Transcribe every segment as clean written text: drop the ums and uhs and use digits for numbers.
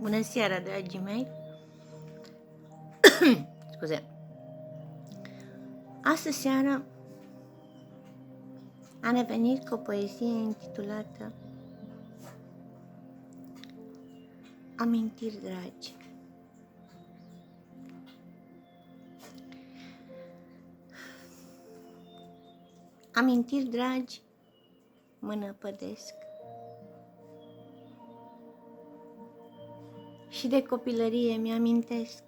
Bună seara, dragii mei! Scuze! Astăzi seara am revenit cu o poezie intitulată Amintiri dragi. Amintiri dragi mă năpădesc și de copilărie mi-amintesc.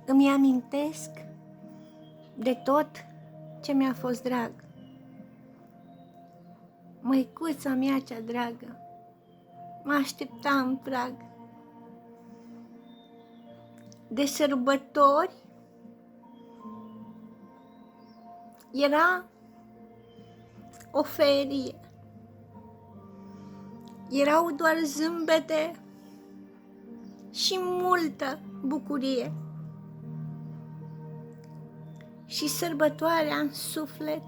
Îmi amintesc de tot ce mi-a fost drag. Măicuța mea cea dragă mă aștepta în prag. De sărbători era o ferie. Erau doar zâmbete și multă bucurie. Și sărbătoarea în suflet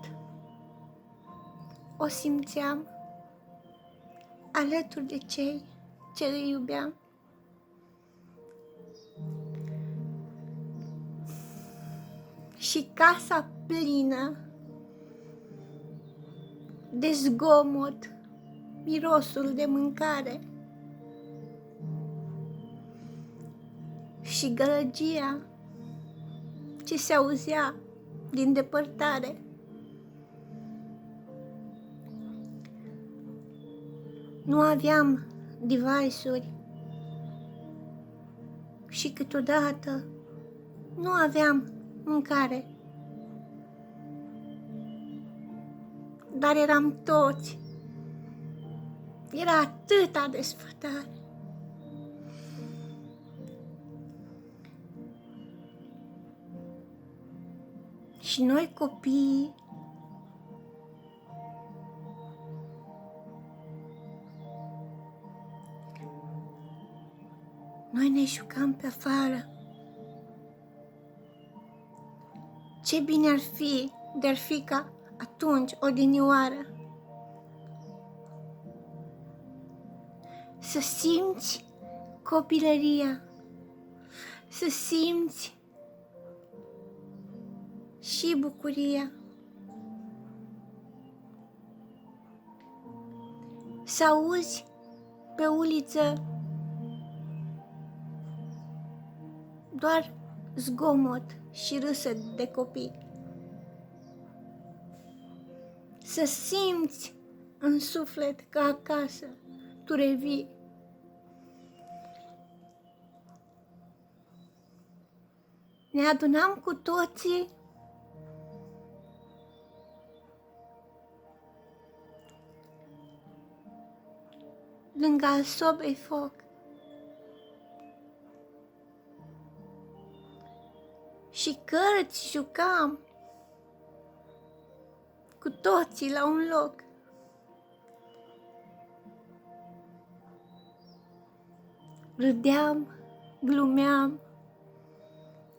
o simțeam alături de cei ce îi iubeam. Și casa plină de zgomot, mirosul de mâncare și gălăgia ce se auzea din depărtare. Nu aveam device-uri și câteodată nu aveam mâncare. Dar eram toți. Era atâta desfătare. Și noi copiii ne jucam pe afară. Ce bine ar fi de-ar fi ca atunci, odinioară, să simți copilăria, să simți și bucuria, să auzi pe uliță doar zgomot și râsă de copii, să simți în suflet că acasă tu revii. Ne adunam cu toții lângă al sobei foc și cărți jucam cu toții la un loc. Râdeam, glumeam,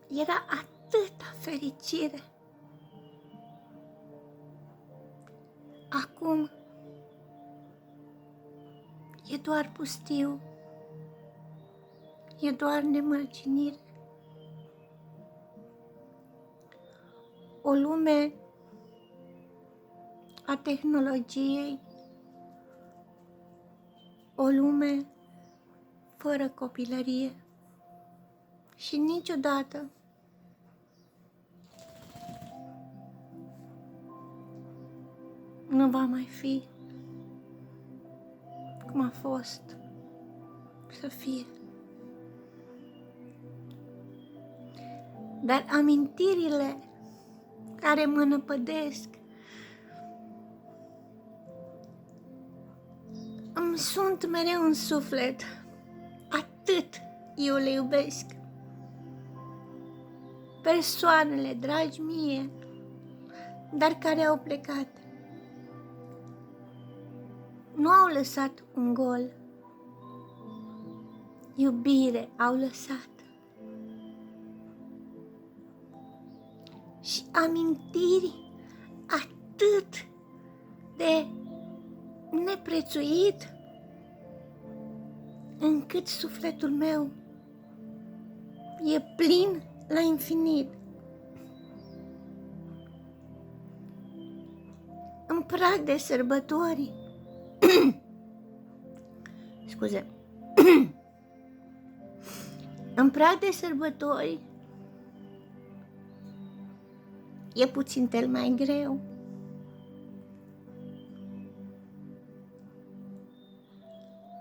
era atâta fericire. Acum e doar pustiu, e doar nemărginire. O lume a tehnologiei, o lume fără copilărie și niciodată nu va mai fi cum a fost să fie. Dar amintirile care mă năpădesc îmi sunt mereu în suflet, atât eu le iubesc. Persoanele dragi mie, dar care au plecat, nu au lăsat un gol, iubire au lăsat. Și amintiri atât de neprețuit, încât sufletul meu e plin la infinit. În prag de sărbători, scuze, în prag de sărbători e puțin tel mai greu.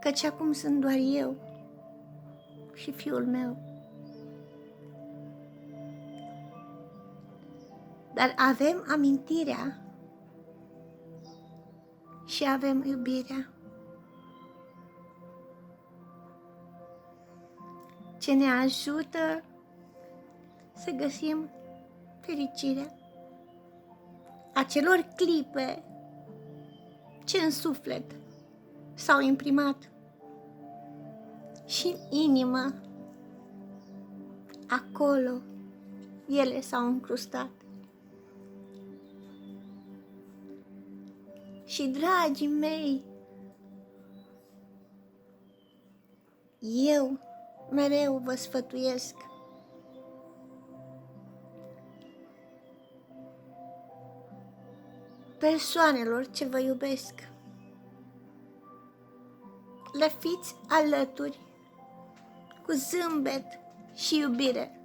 Căci acum sunt doar eu și fiul meu. Dar avem amintirea și avem iubirea, ce ne ajută să găsim fericirea acelor clipe ce în suflet s-au imprimat și în inimă, acolo ele s-au încrustat. Și, dragii mei, eu mereu vă sfătuiesc persoanelor ce vă iubesc, le fiți alături cu zâmbet și iubire,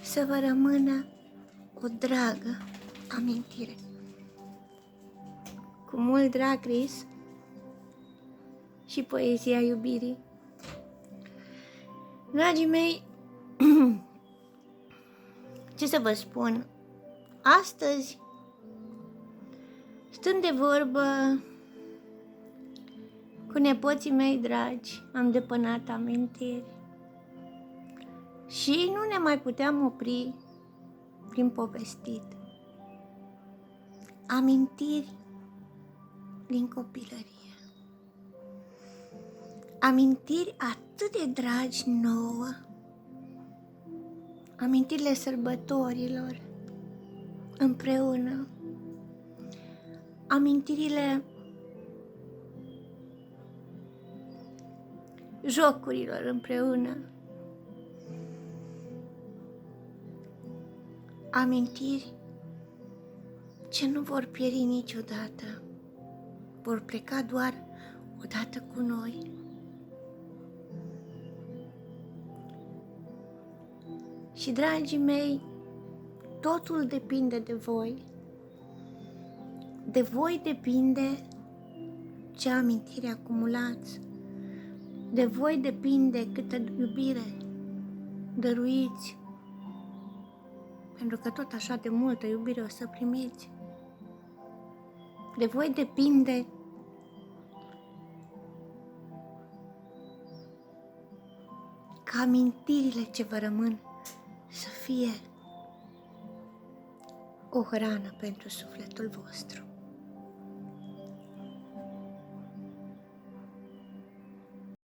să vă rămână o dragă amintire. Cu mult drag, Cris, și poezia iubirii. Dragii mei, ce să vă spun, astăzi, stând de vorbă cu nepoții mei dragi, am depănat amintiri și nu ne mai puteam opri prin povestit. Amintiri din copilărie. Amintiri atât de dragi nouă. Amintirile sărbătorilor împreună. Amintirile jocurilor împreună. Amintiri ce nu vor pieri niciodată. Vor pleca doar odată cu noi. Și, dragii mei, totul depinde de voi. De voi depinde ce amintire acumulați. De voi depinde câtă iubire dăruiți. Pentru că tot așa de multă iubire o să primiți. De voi depinde ca amintirile ce vă rămân să fie o hrană pentru sufletul vostru.